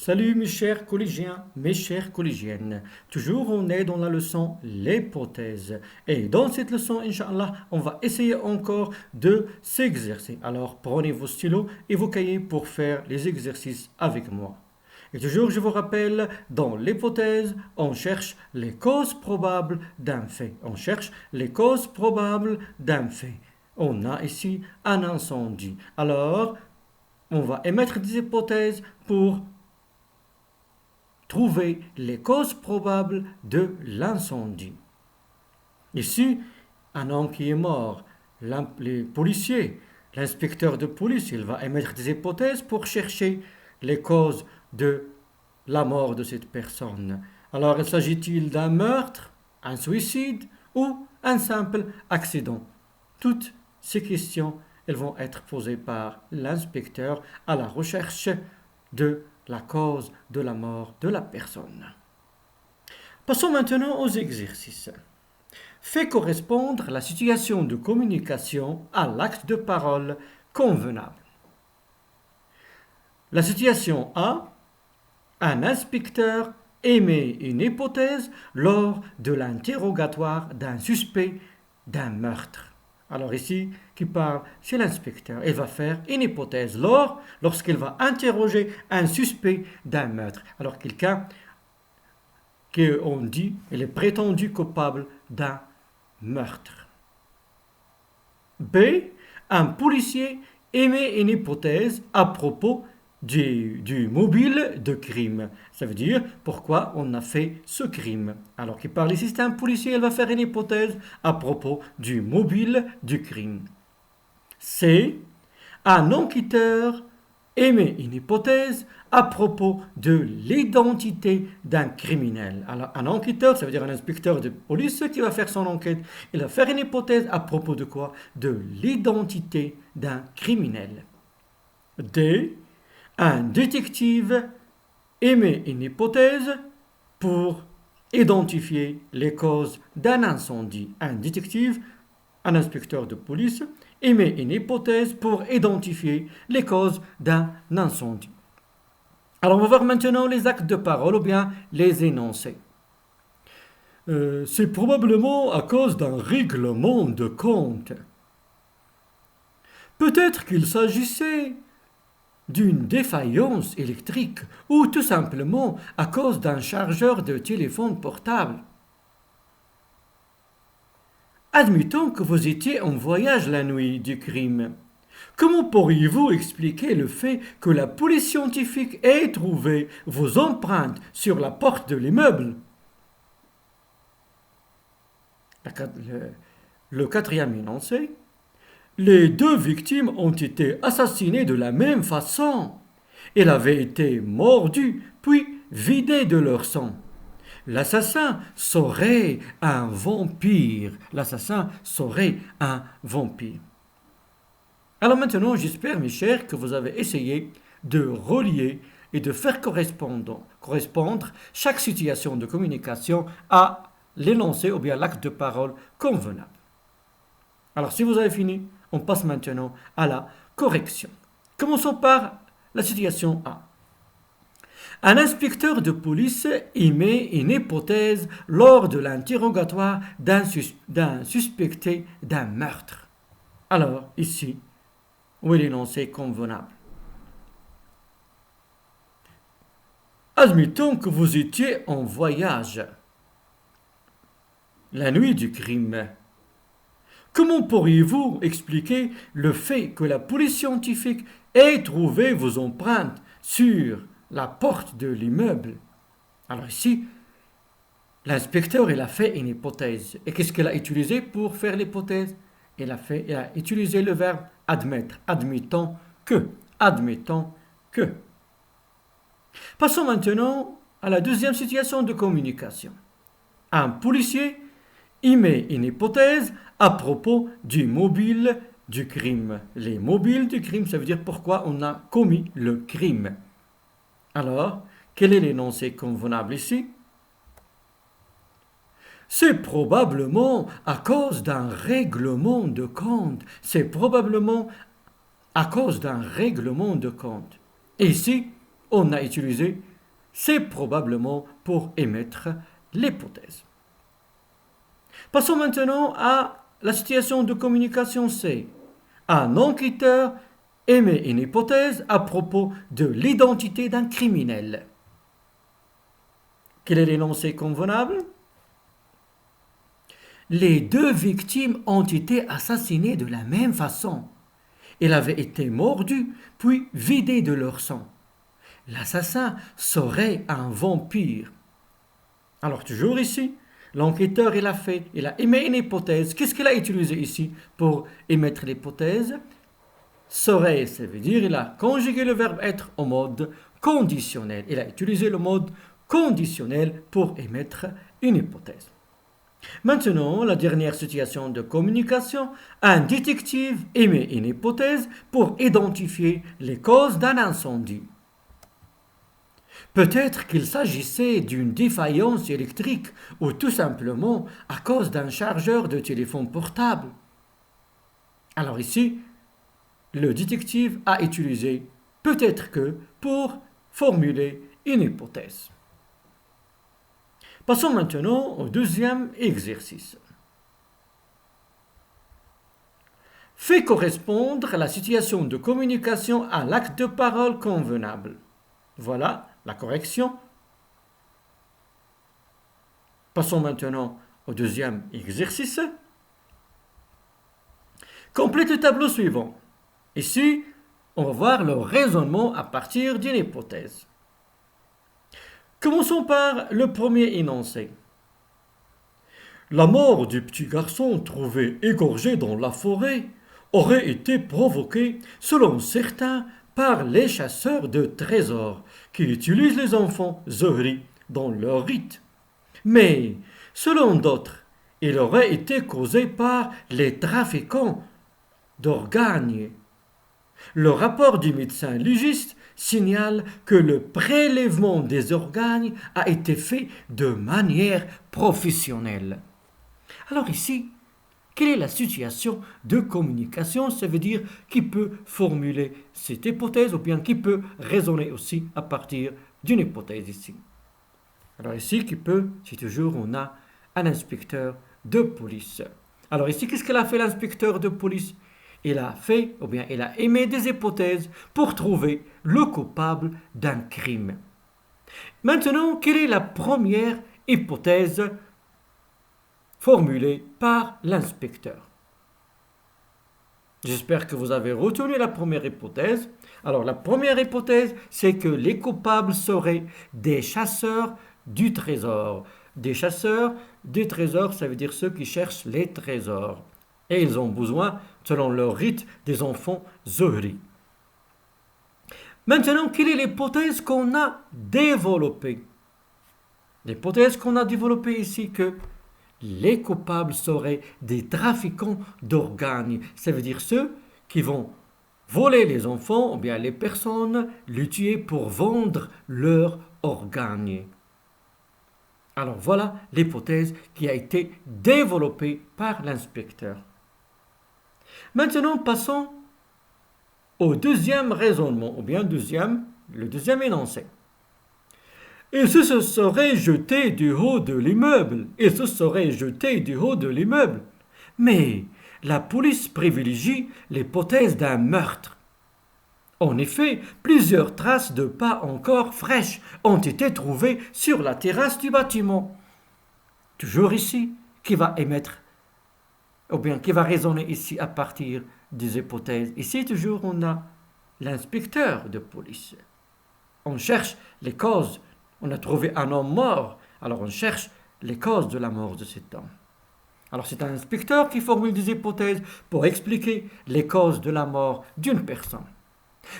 salut mes chers collégiens, mes chères collégiennes. Toujours on est dans la leçon l'hypothèse. Et dans cette leçon, Inch'Allah, on va essayer encore de s'exercer. Alors prenez vos stylos et vos cahiers pour faire les exercices avec moi. Et toujours, je vous rappelle, dans l'hypothèse, on cherche les causes probables d'un fait. On cherche les causes probables d'un fait. On a ici un incendie. Alors, on va émettre des hypothèses pour trouver les causes probables de l'incendie. Ici, un homme qui est mort, les policiers, l'inspecteur de police, il va émettre des hypothèses pour chercher les causes de la mort de cette personne. Alors, s'agit-il d'un meurtre, un suicide ou un simple accident? Toutes ces questions, elles vont être posées par l'inspecteur à la recherche de la cause de la mort de la personne. Passons maintenant aux exercices. Fait correspondre la situation de communication à l'acte de parole convenable. La situation A, un inspecteur émet une hypothèse lors de l'interrogatoire d'un suspect d'un meurtre. Alors ici, qui parle, c'est l'inspecteur. Il va faire une hypothèse lorsqu'il va interroger un suspect d'un meurtre. Alors quelqu'un qu'on dit, il est prétendu coupable d'un meurtre. B, un policier émet une hypothèse à propos du mobile de crime. Ça veut dire pourquoi on a fait ce crime. Alors qu'il parle ici, c'est un policier, il va faire une hypothèse à propos du mobile du crime. C, un enquêteur émet une hypothèse à propos de l'identité d'un criminel. Alors, un enquêteur, ça veut dire un inspecteur de police qui va faire son enquête. Il va faire une hypothèse à propos de quoi? De l'identité d'un criminel. D, un détective émet une hypothèse pour identifier les causes d'un incendie. Un détective, un inspecteur de police, émet une hypothèse pour identifier les causes d'un incendie. Alors on va voir maintenant les actes de parole ou bien les énoncés. C'est probablement à cause d'un règlement de compte. Peut-être qu'il s'agissait d'une défaillance électrique ou tout simplement à cause d'un chargeur de téléphone portable. Admettons que vous étiez en voyage la nuit du crime. Comment pourriez-vous expliquer le fait que la police scientifique ait trouvé vos empreintes sur la porte de l'immeuble? Le quatrième énoncé. Les deux victimes ont été assassinées de la même façon. Elles avaient été mordues puis vidées de leur sang. L'assassin serait un vampire. L'assassin serait un vampire. Alors maintenant, j'espère, mes chers, que vous avez essayé de relier et de faire correspondre chaque situation de communication à l'énoncé ou bien l'acte de parole convenable. Alors, si vous avez fini, on passe maintenant à la correction. Commençons par la situation A. Un inspecteur de police émet une hypothèse lors de l'interrogatoire d'un suspecté d'un meurtre. Alors, ici, où est l'énoncé convenable? Admettons que vous étiez en voyage la nuit du crime. Comment pourriez-vous expliquer le fait que la police scientifique ait trouvé vos empreintes sur la porte de l'immeuble? Alors ici, l'inspecteur il a fait une hypothèse. Et qu'est-ce qu'il a utilisé pour faire l'hypothèse? Il a utilisé le verbe admettre. Admettons que. Admettons que. Passons maintenant à la deuxième situation de communication. Un policier émet une hypothèse à propos du mobile du crime. Les mobiles du crime, ça veut dire pourquoi on a commis le crime. Alors, quel est l'énoncé convenable ici? C'est probablement à cause d'un règlement de compte. C'est probablement à cause d'un règlement de compte. Et ici, on a utilisé c'est probablement pour émettre l'hypothèse. Passons maintenant à la situation de communication C. Un enquêteur émet une hypothèse à propos de l'identité d'un criminel. Quel est l'énoncé convenable? Les deux victimes ont été assassinées de la même façon. Elles avaient été mordues, puis vidées de leur sang. L'assassin serait un vampire. Alors toujours ici, l'enquêteur il a émis une hypothèse. Qu'est-ce qu'il a utilisé ici pour émettre l'hypothèse? Serait, ça veut dire il a conjugué le verbe être au mode conditionnel. Il a utilisé le mode conditionnel pour émettre une hypothèse. Maintenant, la dernière situation de communication, un détective émet une hypothèse pour identifier les causes d'un incendie. Peut-être qu'il s'agissait d'une défaillance électrique ou tout simplement à cause d'un chargeur de téléphone portable. Alors ici, le détective a utilisé peut-être que pour formuler une hypothèse. Passons maintenant au deuxième exercice. Fais correspondre la situation de communication à l'acte de parole convenable. Voilà la correction. Passons maintenant au deuxième exercice. Complète le tableau suivant. Ici, on va voir le raisonnement à partir d'une hypothèse. Commençons par le premier énoncé. La mort du petit garçon trouvé égorgé dans la forêt aurait été provoquée, selon certains, par les chasseurs de trésors qui utilisent les enfants zohri dans leur rite. Mais, selon d'autres, il aurait été causé par les trafiquants d'organes. Le rapport du médecin légiste signale que le prélèvement des organes a été fait de manière professionnelle. Alors ici, quelle est la situation de communication? Ça veut dire qui peut formuler cette hypothèse ou bien qui peut raisonner aussi à partir d'une hypothèse ici. Alors ici, qui peut, si toujours on a un inspecteur de police. Alors ici, qu'est-ce qu'il a fait l'inspecteur de police? Il a fait, ou bien il a émis des hypothèses pour trouver le coupable d'un crime. Maintenant, quelle est la première hypothèse formulée par l'inspecteur? J'espère que vous avez retenu la première hypothèse. Alors, la première hypothèse, c'est que les coupables seraient des chasseurs du trésor. Des chasseurs du trésor, ça veut dire ceux qui cherchent les trésors. Et ils ont besoin, selon leur rite, des enfants zohri. Maintenant, quelle est l'hypothèse qu'on a développée? L'hypothèse qu'on a développée ici, que les coupables seraient des trafiquants d'organes. Ça veut dire ceux qui vont voler les enfants, ou bien les personnes, les tuer pour vendre leurs organes. Alors voilà l'hypothèse qui a été développée par l'inspecteur. Maintenant, passons au deuxième raisonnement, ou bien le deuxième énoncé. Il se serait jeté du haut de l'immeuble. Il se serait jeté du haut de l'immeuble. Mais la police privilégie l'hypothèse d'un meurtre. En effet, plusieurs traces de pas encore fraîches ont été trouvées sur la terrasse du bâtiment. Toujours ici, qui va émettre ou bien qui va raisonner ici à partir des hypothèses. Ici, toujours, on a l'inspecteur de police. On cherche les causes. On a trouvé un homme mort, alors on cherche les causes de la mort de cet homme. Alors c'est un inspecteur qui formule des hypothèses pour expliquer les causes de la mort d'une personne.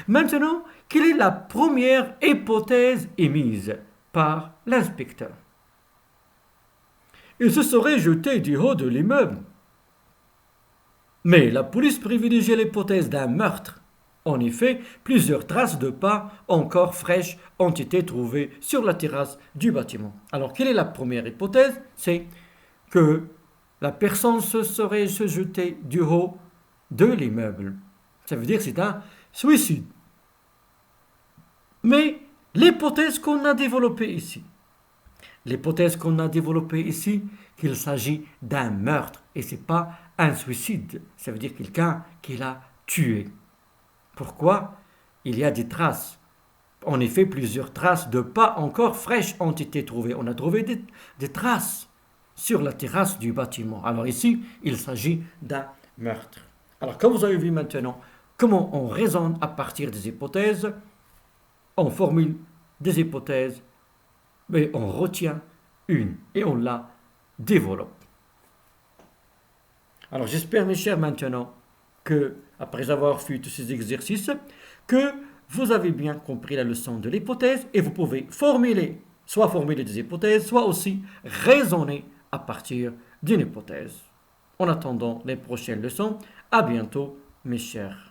Maintenant, quelle est la première hypothèse émise par l'inspecteur? Il se serait jeté du haut de l'immeuble. Mais la police privilégie l'hypothèse d'un meurtre. En effet, plusieurs traces de pas encore fraîches ont été trouvées sur la terrasse du bâtiment. Alors, quelle est la première hypothèse? C'est que la personne se serait jetée du haut de l'immeuble. Ça veut dire que c'est un suicide. Mais l'hypothèse qu'on a développée ici. L'hypothèse qu'on a développée ici, qu'il s'agit d'un meurtre et ce n'est pas un suicide. Ça veut dire quelqu'un qui l'a tué. Pourquoi? Il y a des traces. En effet, plusieurs traces de pas encore fraîches ont été trouvées. On a trouvé des traces sur la terrasse du bâtiment. Alors ici, il s'agit d'un meurtre. Alors comme vous avez vu maintenant, comment on raisonne à partir des hypothèses, on formule des hypothèses, mais on retient une et on la développe. Alors j'espère mes chers maintenant que, après avoir fait tous ces exercices, que vous avez bien compris la leçon de l'hypothèse et vous pouvez soit formuler des hypothèses, soit aussi raisonner à partir d'une hypothèse. En attendant les prochaines leçons, à bientôt mes chers